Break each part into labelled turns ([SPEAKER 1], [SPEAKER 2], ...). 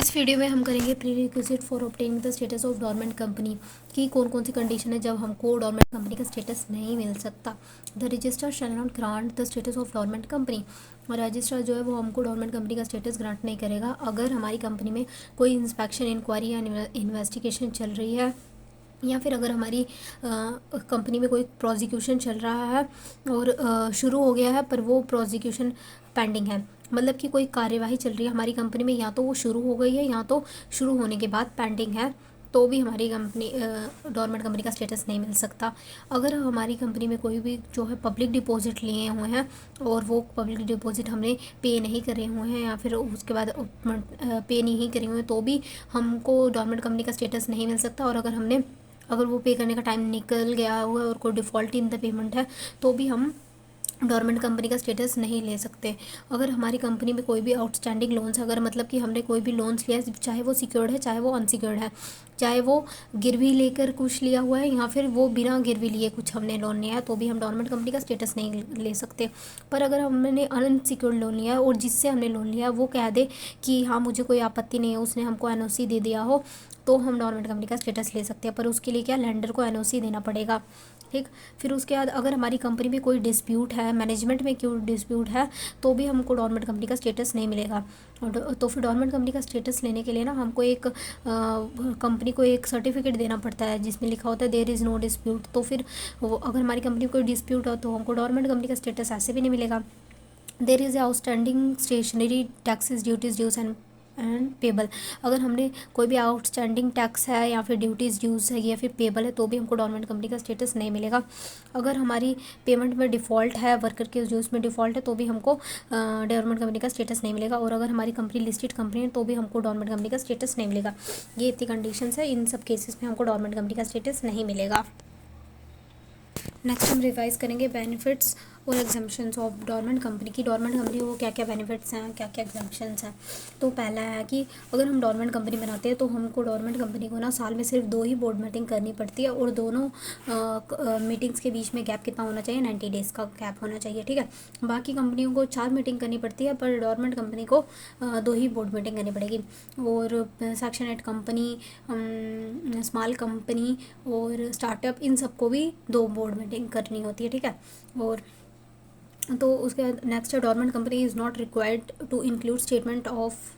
[SPEAKER 1] इस वीडियो में हम करेंगे prerequisite for obtaining the status of dormant company की कौन कौन सी कंडीशन है जब हमको डोरमेंट कंपनी का स्टेटस नहीं मिल सकता। The registrar shall not grant the status of dormant company. Registrar जो है वो हमको डोरमेंट कंपनी का स्टेटस ग्रांट नहीं करेगा अगर हमारी कंपनी में कोई इंस्पेक्शन, इंक्वायरी या इन्वेस्टिगेशन चल रही है, या फिर अगर हमारी कंपनी में कोई प्रोसिक्यूशन चल रहा है और शुरू हो गया है पर वो प्रोसिक्यूशन पेंडिंग है, मतलब कि कोई कार्यवाही चल रही है हमारी कंपनी में, या तो वो शुरू हो गई है या तो शुरू होने के बाद पेंडिंग है, तो भी हमारी कंपनी डोरमेंट कंपनी का स्टेटस नहीं मिल सकता। अगर हमारी कंपनी में कोई भी जो है पब्लिक डिपॉजिट लिए हुए हैं और वो पब्लिक डिपॉजिट हमने पे नहीं करे हुए हैं या फिर उसके बाद पे नहीं करे हुए हैं, तो भी हमको डोरमेंट कंपनी का स्टेटस नहीं मिल सकता। और अगर वो पे करने का टाइम निकल गया हुआ है और कोई डिफ़ॉल्ट इन द पेमेंट है, तो भी हम डोरमेंट कंपनी का स्टेटस नहीं ले सकते। अगर हमारी कंपनी में कोई भी आउटस्टैंडिंग लोन्स, अगर मतलब कि हमने कोई भी लोन्स लिया है, चाहे वो सिक्योर्ड है चाहे वो अनसिक्योर्ड है, चाहे वो गिरवी लेकर कुछ लिया हुआ है या फिर वो बिना गिरवी लिए कुछ हमने लोन लिया है, तो भी हम डोरमेंट कंपनी का स्टेटस नहीं ले सकते। पर अगर हमने अनसिक्योर्ड लोन लिया है और जिससे हमने लोन लिया है वो कह दे कि हाँ मुझे कोई आपत्ति नहीं है, उसने हमको एनओसी दे दिया हो, तो हम डोरमेंट कंपनी का स्टेटस ले सकते हैं। पर उसके लिए क्या, लेंडर को एनओसी देना पड़ेगा। ठीक। फिर उसके बाद अगर हमारी कंपनी में कोई डिस्प्यूट है, मैनेजमेंट में क्यों डिस्प्यूट है, तो भी हमको डोरमेंट कंपनी का स्टेटस नहीं मिलेगा। तो फिर डोरमेंट कंपनी का स्टेटस लेने के लिए ना हमको एक कंपनी को एक सर्टिफिकेट देना पड़ता है जिसमें लिखा होता है देयर इज़ नो डिस्प्यूट। तो फिर अगर हमारी कंपनी में कोई डिस्प्यूट हो तो हमको डोरमेंट कंपनी का स्टेटस ऐसे भी नहीं मिलेगा। There is outstanding stationery taxes, duties, dues and payable. अगर हमने कोई भी आउटस्टैंडिंग टैक्स है या फिर ड्यूटीज़ ड्यूज है या फिर पेबल है, तो भी हमको डोरमेंट कंपनी का स्टेटस नहीं मिलेगा। अगर हमारी पेमेंट में डिफ़ॉल्ट है, वर्कर के ड्यूज में डिफ़ॉल्ट है, तो भी हमको डोरमेंट कंपनी का स्टेटस नहीं मिलेगा। और अगर हमारी कंपनी लिस्टेड कंपनी है तो भी हमको डोरमेंट कंपनी का स्टेटस नहीं मिलेगा। ये इतनी कंडीशंस है, इन सब केसेस में हमको डोरमेंट कंपनी का स्टेटस नहीं मिलेगा। नेक्स्ट हम रिवाइज करेंगे बेनिफिट्स और एग्जाम्पशंस ऑफ डोरमेंट कंपनी की। डोरमेंट कंपनी को क्या क्या बेनिफिट्स हैं, क्या क्या एग्जाम्पशंस हैं। तो पहला है कि अगर हम डोरमेंट कंपनी बनाते हैं तो हमको डोरमेंट कंपनी को ना साल में सिर्फ 2 ही बोर्ड मीटिंग करनी पड़ती है, और दोनों मीटिंग्स के बीच में गैप कितना होना चाहिए, 90 डेज़ का गैप होना चाहिए। ठीक है। बाकी कंपनियों को 4 मीटिंग करनी पड़ती है, पर डोरमेंट कंपनी को 2 ही बोर्ड मीटिंग करनी पड़ेगी। और सेक्शन 8 कंपनी, स्मॉल कंपनी और स्टार्टअप, इन सबको भी 2 बोर्ड मीटिंग करनी होती है। ठीक है। और तो उसके बाद नेक्स्ट है dormant company is not required to include statement of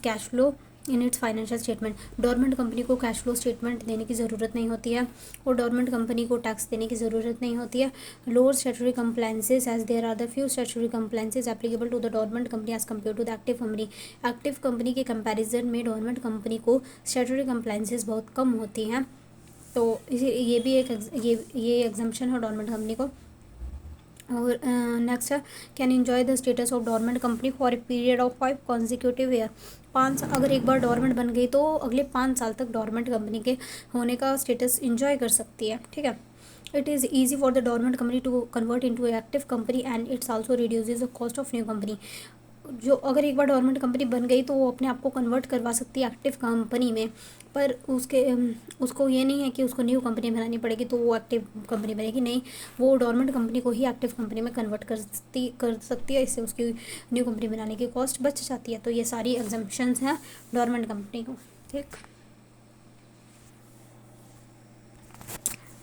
[SPEAKER 1] cash flow in its financial statement. Dormant company को कैश फ्लो स्टेटमेंट देने की ज़रूरत नहीं होती है, और डोरमेंट कंपनी को टैक्स देने की ज़रूरत नहीं होती है। Lower statutory compliances as there are the few statutory compliances applicable to the dormant company as compare to the active company. Active company के कंपैरिजन में डोरमेंट कंपनी को स्टैट्यूटरी कंप्लायंसेस बहुत कम होती हैं। तो ये भी एक ये एग्जाम्पशन है डोरमेंट कंपनी को। और नेक्स्ट है can enjoy the status of dormant company for a period of 5 consecutive year. अगर एक बार डोरमेंट बन गई तो अगले 5 साल तक डोरमेंट कंपनी के होने का स्टेटस इंजॉय कर सकती है। ठीक है। It is easy for the dormant company to convert into active company and its also reduces the cost of new company. जो अगर एक बार डोरमेंट कंपनी बन गई तो वो अपने आप को कन्वर्ट करवा सकती है एक्टिव कंपनी में, पर उसको ये नहीं है कि उसको न्यू कंपनी बनानी पड़ेगी तो वो एक्टिव कंपनी बनेगी। नहीं, वो डोरमेंट कंपनी को ही एक्टिव कंपनी में कन्वर्ट कर सकती है, इससे उसकी न्यू कंपनी बनाने की कॉस्ट बच जाती है। तो ये सारी एग्जम्पशंस हैं डोरमेंट कंपनी को। ठीक।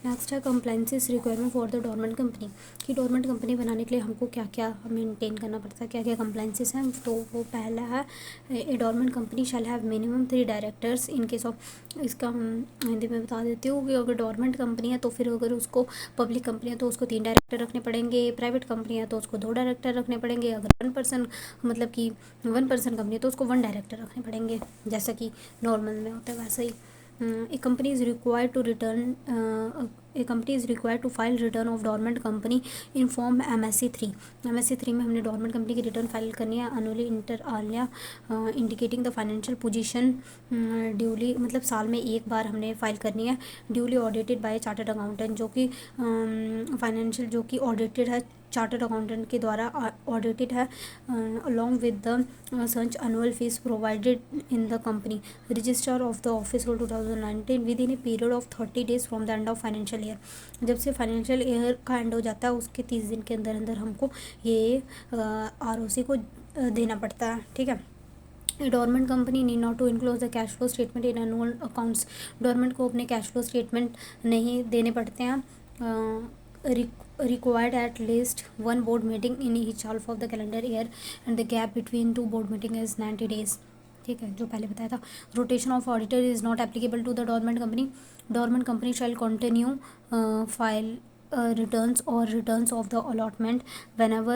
[SPEAKER 1] नेक्स्ट है compliances requirement for the dormant company, कि डोरमेंट कंपनी बनाने के लिए हमको क्या क्या मेंटेन करना पड़ता है, क्या क्या कंप्लाइंसेस हैं। तो वो पहला है a dormant company shall have minimum 3 directors in case of, इसका हम हिंदी में बता देती हूँ कि अगर डोरमेंट कंपनी है तो फिर अगर उसको पब्लिक कंपनी है तो उसको 3 डायरेक्टर रखने पड़ेंगे, प्राइवेट कंपनी है तो उसको 2 डायरेक्टर रखने पड़ेंगे, अगर 1 पर्सन मतलब कि 1 पर्सन कंपनी है तो उसको 1 डायरेक्टर रखने पड़ेंगे, जैसा कि नॉर्मल में होता है वैसा ही। A company is required to file return of dormant company in form MSC3। MSC3 में हमने डोरमेंट कंपनी की रिटर्न फाइल करनी है annually inter alia indicating the financial position duly, मतलब साल में एक बार हमने फाइल करनी है, duly audited bye chartered accountant, जो कि फाइनेंशियल जो कि ऑडिटेड है चार्टर्ड अकाउंटेंट के द्वारा ऑडिटेड है, along with the such annual fees provided in the company register of the office role 2019 within a period of 30 days from the end of financial year. जब से financial year का and हो जाता है उसके 30 दिन के अंदर अंदर हमको ये ROC को देना पड़ता है। ठीक है। A dormant company need not to enclose the cash flow statement in annual accounts. Dormant को अपने कैश फ्लो स्टेटमेंट नहीं देने पड़ते हैं। required at least one board meeting in each half of the calendar year and the gap between two board meeting is 90 days। ठीक है, जो पहले बताया था। Rotation of auditor is not applicable to the dormant company. Dormant company shall continue file returns or returns of the allotment whenever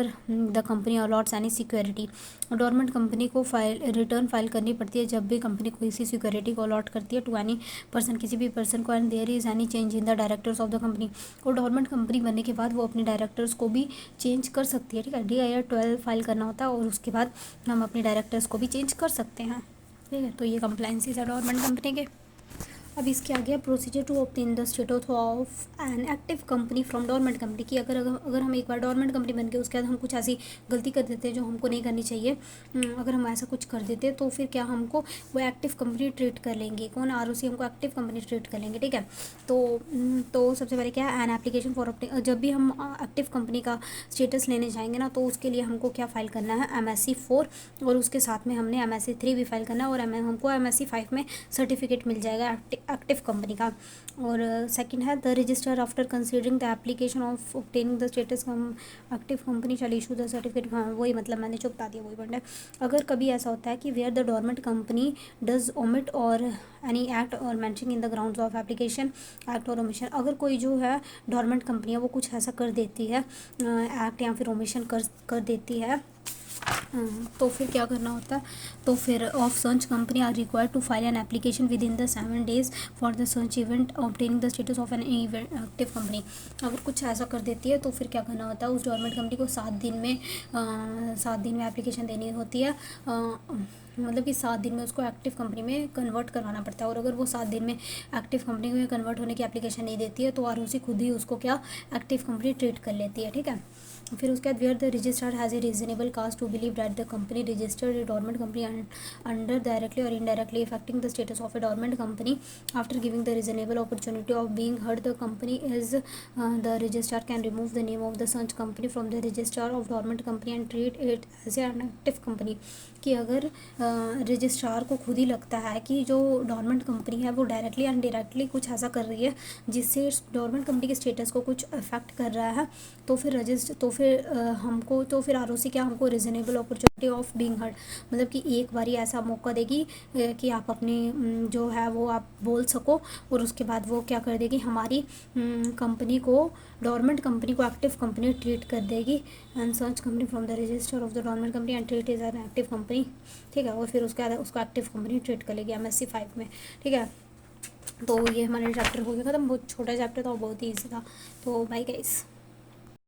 [SPEAKER 1] the company allots any security। Dormant company को return file करनी पड़ती है जब भी company कोई सी security को allot करती है टू एनी पर्सन, किसी भी पर्सन को, and there is any change in the directors of the company. और डोरमेंट कंपनी बनने के बाद वो अपने डायरेक्टर्स को भी चेंज कर सकती है। ठीक है, DIR-12 फाइल करना होता है और उसके बाद हम अपने डायरेक्टर्स को भी चेंज कर सकते हैं। ठीक है, तो ये कंप्लायंसेस है डोरमेंट कंपनी के। अब इसके आगे procedure to obtain the status of an active company from dormant company की अगर हम एक बार डोरमेंट कंपनी बन के उसके बाद हम कुछ ऐसी गलती कर देते हैं जो हमको नहीं करनी चाहिए, अगर हम ऐसा कुछ कर देते तो फिर क्या हमको वो एक्टिव कंपनी ट्रीट कर लेंगे, कौन ROC हमको एक्टिव कंपनी ट्रीट कर लेंगे। ठीक है, तो सबसे पहले क्या है, एन एप्लीकेशन फॉर ऑब्टेन। जब भी हम एक्टिव कंपनी का स्टेटस लेने जाएंगे ना, तो उसके लिए हमको क्या फाइल करना है, MSC-4, और उसके साथ में हमने MSC-3 भी फाइल करना है, और हमको MSC-5 में सर्टिफिकेट मिल जाएगा एक्टिव कंपनी का। और सेकंड है the register after considering the application of obtaining the status active company shall issue the certificate. हाँ, वही मतलब मैंने जो बता दिया वही पॉइंट है। अगर कभी ऐसा होता है कि where the dormant company does omit or any act or mentioning in the grounds of application act or omission. अगर कोई जो है डोरमेंट कंपनी है वो कुछ ऐसा कर देती है, एक्ट या फिर ओमिशन कर देती है, तो फिर क्या करना होता है, तो फिर ऑफ सर्च company are required to file an application within the 7 days for the सर्च event obtaining the status of an active company. अगर कुछ ऐसा कर देती है तो फिर क्या करना होता है, उस गवर्नमेंट कंपनी को 7 दिन में एप्लीकेशन देनी होती है, मतलब कि 7 दिन में उसको एक्टिव कंपनी में कन्वर्ट करवाना पड़ता है। और अगर वो 7 दिन में एक्टिव कंपनी में कन्वर्ट होने की एप्लीकेशन नहीं देती है तो ROC खुद ही उसको क्या एक्टिव कंपनी ट्रीट कर लेती है। ठीक है, फिर उसके बाद where the registrar has a reasonable cause to believe that the company registered a dormant company under directly और indirectly affecting the status of a dormant company after giving the reasonable opportunity of being heard the company is the registrar can remove the name of the search company from the registrar of dormant company and treat it as an active company. कि अगर registrar को खुद ही लगता है कि जो dormant company है वो डायरेक्टली एंड डायरेक्टली कुछ ऐसा कर रही है जिससे डोरमेंट कंपनी के स्टेटस को कुछ अफेक्ट कर रहा है, तो फिर ROC क्या हमको reasonable opportunity of being heard, मतलब कि एक बारी ऐसा मौका देगी कि आप अपनी जो है वो आप बोल सको, और उसके बाद वो क्या कर देगी, हमारी कंपनी को, डोरमेंट कंपनी को एक्टिव कंपनी ट्रीट कर देगी एंड सर्च company from the register of the dormant company and treat is an active company. ठीक है, और फिर उसके बाद उसको एक्टिव कंपनी ट्रीट कर लेगी MSC-5 में। ठीक है, तो ये हमारा चैप्टर हो गया खत्म। बहुत छोटा चैप्टर था और बहुत ही ईजी था। तो बाय गाइस।